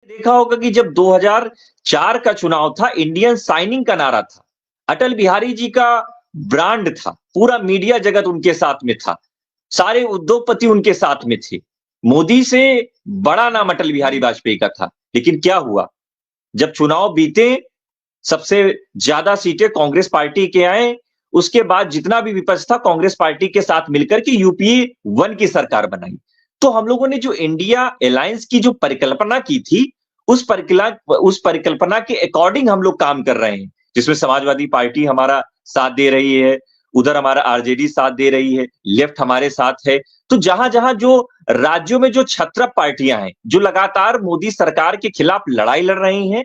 देखा होगा कि जब 2004 का चुनाव था, इंडियन साइनिंग का नारा था। अटल बिहारी जी का ब्रांड था। पूरा मीडिया जगत उनके साथ में था। सारे उद्योगपति उनके साथ में थे। मोदी से बड़ा नाम अटल बिहारी वाजपेयी का था। लेकिन क्या हुआ? जब चुनाव बीते, सबसे ज्यादा सीटें कांग्रेस पार्टी के आए। उसके बाद जितना भी विपक्ष था, कांग्रेस पार्टी के साथ मिलकर के यूपीए 1 की सरकार बनाई। तो हम लोगों ने जो इंडिया अलायंस की जो परिकल्पना की थी, उस परिकल्पना के अकॉर्डिंग हम लोग काम कर रहे हैं, जिसमें समाजवादी पार्टी हमारा साथ दे रही है, उधर हमारा आरजेडी साथ दे रही है, लेफ्ट हमारे साथ है। तो जहां-जहां जो राज्यों में जो क्षत्रप पार्टियां हैं, जो लगातार मोदी सरकार के खिलाफ लड़ाई लड़ रही हैं,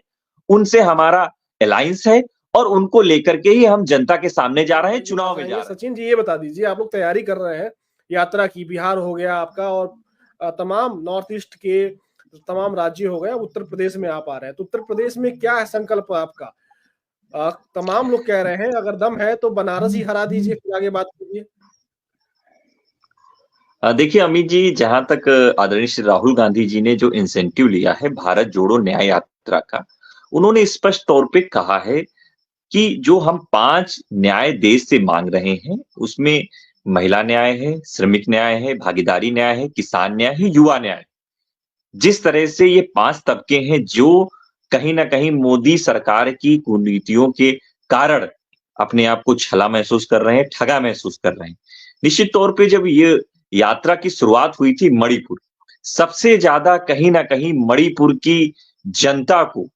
उनसे हमारा अलायंस है और उनको लेकर के ही हम जनता के सामने जा रहे हैं, चुनाव में जा रहे हैं। सचिन जी, ये बता दीजिए, आप लोग तैयारी कर रहे हैं यात्रा की, बिहार हो गया आपका और तमाम नॉर्थ ईस्ट के तमाम राज्य हो गए, उत्तर प्रदेश में आप आ रहे हैं, तो उत्तर प्रदेश में क्या है संकल्प आपका? तमाम लोग कह रहे हैं अगर दम है तो बनारस ही हरा दीजिए, फिर आगे बात कीजिए। देखिए अमित जी, जहां तक आदरणीय श्री राहुल गांधी जी ने जो इंसेंटिव लिया है भारत जोड़ो न्याय यात्रा का, उन्होंने स्पष्ट तौर पे कहा है कि जो हम 5 न्याय देश से मांग रहे हैं, उसमें महिला न्याय है, श्रमिक न्याय है, भागीदारी न्याय है, किसान न्याय है, युवा न्याय है। जिस तरह से ये 5 तबके हैं जो कहीं न कहीं मोदी सरकार की कुनीतियों के कारण अपने आप को छला महसूस कर रहे हैं, ठगा महसूस कर रहे हैं। निश्चित तौर पे जब ये यात्रा की शुरुआत हुई थी मणिपुर, सबसे ज्यादा कहीं न कहीं मणिपुर की जनता को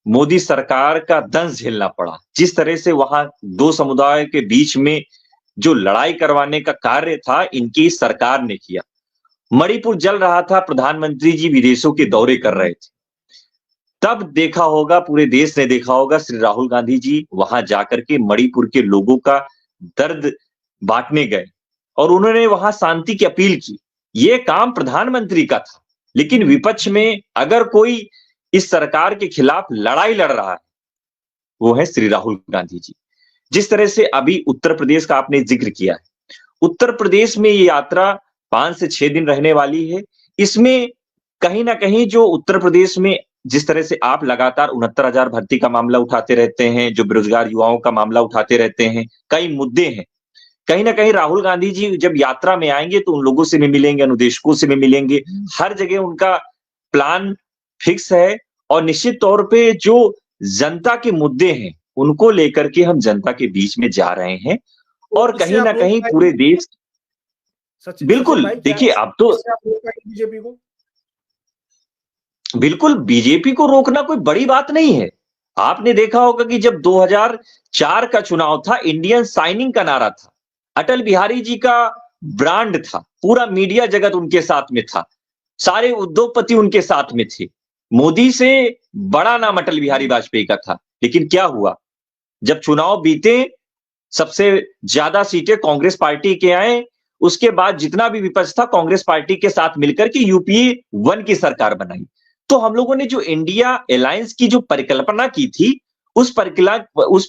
मोदी सरकार का दंश झेलना पड़ा। जिस तरह से वहां 2 समुदायों के बीच में जो लड़ाई करवाने का कार्य था, इनकी सरकार ने किया। मणिपुर जल रहा था, प्रधानमंत्री जी विदेशों के दौरे कर रहे थे। तब देखा होगा, पूरे देश ने देखा होगा, श्री राहुल गांधी जी वहां जाकर के मणिपुर के लोगों का दर्द बांटने गए और उन्होंने वहां शांति की अपील की। ये काम प्रधानमंत्री का था, लेकिन विपक्ष में अगर कोई इस सरकार के खिलाफ लड़ाई लड़ रहा है, वो है श्री राहुल गांधी जी। जिस तरह से अभी उत्तर प्रदेश का आपने जिक्र किया है, उत्तर प्रदेश में ये यात्रा 5 से 6 दिन रहने वाली है। इसमें कहीं न कहीं जो उत्तर प्रदेश में जिस तरह से आप लगातार 69,000 भर्ती का मामला उठाते रहते हैं, जो बेरोजगार युवाओं का मामला उठाते रहते हैं, कई मुद्दे हैं। कहीं न कहीं राहुल गांधी जी जब यात्रा में आएँगे तो उन लोगों से भी मिलेंगे, अनुदेशकों से भी मिलेंगे। हर जगह उनका प्लान फिक्स है और निश्चित तौर पे जो जनता के मुद्दे हैं, उनको लेकर के हम जनता के बीच में जा रहे हैं और इससे कहीं आप न रोक कहीं पाएंगे पूरे देश सचिन बिल्कुल, भाई, क्या देखिए अब तो इससे आप रोक पाएंगे बीजेपी को? बिल्कुल बीजेपी को रोकना कोई बड़ी बात नहीं है। आपने देखा होगा कि जब 2004 का चुनाव था, इंडियन साइनिंग का नारा था। अटल बिहारी जी का ब्रांड था। पूरा मीडिया जगत उनके साथ में था। सारे उद्योगपति उनके साथ में थे। मोदी से बड़ा नाम अटल बिहारी वाजपेयी का था। लेकिन क्या हुआ? जब चुनाव बीते, सबसे ज्यादा सीटें कांग्रेस पार्टी के आए। उसके बाद जितना भी विपक्ष था, कांग्रेस पार्टी के साथ मिलकर के यूपीए 1 की सरकार बनाई। तो हम लोगों ने जो इंडिया अलायंस की जो परिकल्पना की थी, उस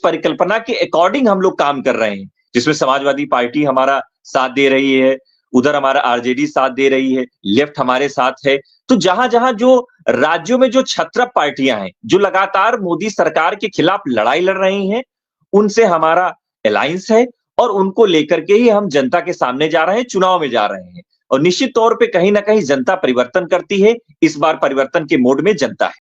परिकल्पना के अकॉर्डिंग हम लोग काम कर रहे हैं, जिसमें समाजवादी पार्टी हमारा साथ दे रही है, उधर हमारा आरजेडी साथ दे रही है, लेफ्ट हमारे साथ है। तो जहां-जहां जो राज्यों में जो क्षत्रप पार्टियां हैं, जो लगातार मोदी सरकार के खिलाफ लड़ाई लड़ रही हैं, उनसे हमारा अलायंस है और उनको लेकर के ही हम जनता के सामने जा रहे हैं, चुनाव में जा रहे हैं। और निश्चित तौर पे कहीं न कहीं जनता परिवर्तन करती है। इस बार परिवर्तन के मोड में जनता है।